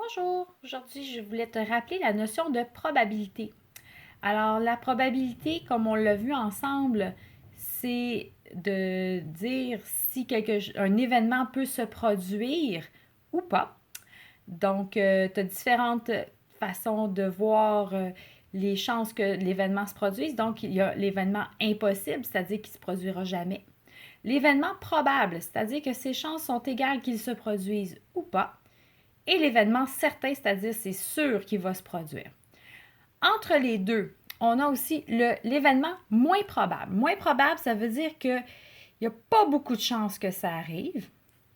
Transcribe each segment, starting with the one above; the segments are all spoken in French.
Bonjour, aujourd'hui je voulais te rappeler la notion de probabilité. Alors la probabilité, comme on l'a vu ensemble, c'est de dire si un événement peut se produire ou pas. Donc tu as différentes façons de voir les chances que l'événement se produise. Donc il y a l'événement impossible, c'est-à-dire qu'il ne se produira jamais. L'événement probable, c'est-à-dire que ces chances sont égales qu'il se produise ou pas et l'événement certain, c'est-à-dire c'est sûr qu'il va se produire. Entre les deux, on a aussi l'événement moins probable. Moins probable, ça veut dire qu'il n'y a pas beaucoup de chances que ça arrive.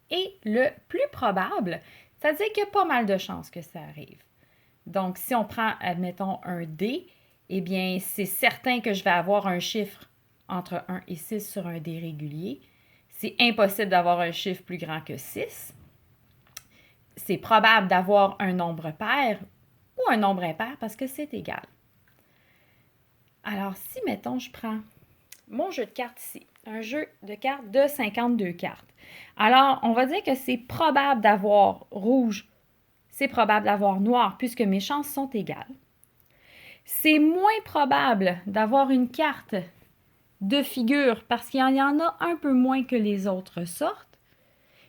Et le plus probable, c'est-à-dire qu'il y a pas mal de chances que ça arrive. Donc, si on prend, admettons, un dé, eh bien, c'est certain que je vais avoir un chiffre entre 1 et 6 sur un dé régulier. C'est impossible d'avoir un chiffre plus grand que 6. C'est probable d'avoir un nombre pair ou un nombre impair parce que c'est égal. Alors, si, mettons, je prends mon jeu de cartes ici, un jeu de cartes de 52 cartes. Alors, on va dire que c'est probable d'avoir rouge, c'est probable d'avoir noir puisque mes chances sont égales. C'est moins probable d'avoir une carte de figure parce qu'il y en a un peu moins que les autres sortes.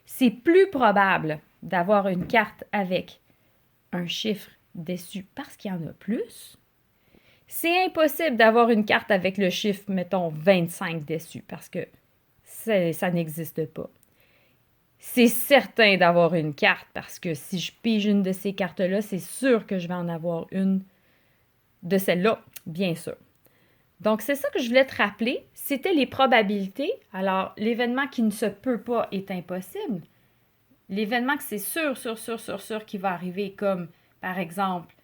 C'est plus probable d'avoir une carte avec un chiffre dessus parce qu'il y en a plus. C'est impossible d'avoir une carte avec le chiffre, mettons, 25 dessus parce que ça n'existe pas. C'est certain d'avoir une carte parce que si je pige une de ces cartes-là, c'est sûr que je vais en avoir une de celles-là, bien sûr. Donc, c'est ça que je voulais te rappeler. C'était les probabilités. Alors, l'événement qui ne se peut pas est impossible. L'événement que c'est sûr qui va arriver, comme par exemple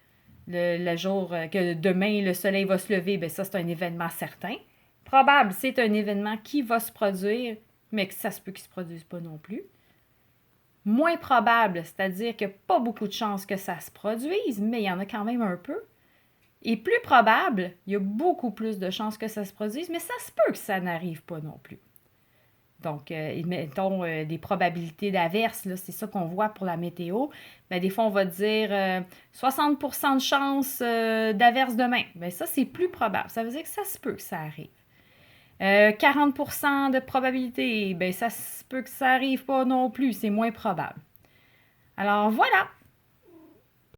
le jour que demain le soleil va se lever, bien ça c'est un événement certain. Probable, c'est un événement qui va se produire, mais que ça se peut qu'il ne se produise pas non plus. Moins probable, c'est-à-dire qu'il n'y a pas beaucoup de chances que ça se produise, mais il y en a quand même un peu. Et plus probable, il y a beaucoup plus de chances que ça se produise, mais ça se peut que ça n'arrive pas non plus. Donc, mettons des probabilités d'averse, c'est ça qu'on voit pour la météo. Bien, des fois, on va dire 60% de chance d'averse demain. Bien, ça, c'est plus probable. Ça veut dire que ça se peut que ça arrive. 40% de probabilité, bien, ça se peut que ça n'arrive pas non plus. C'est moins probable. Alors, voilà.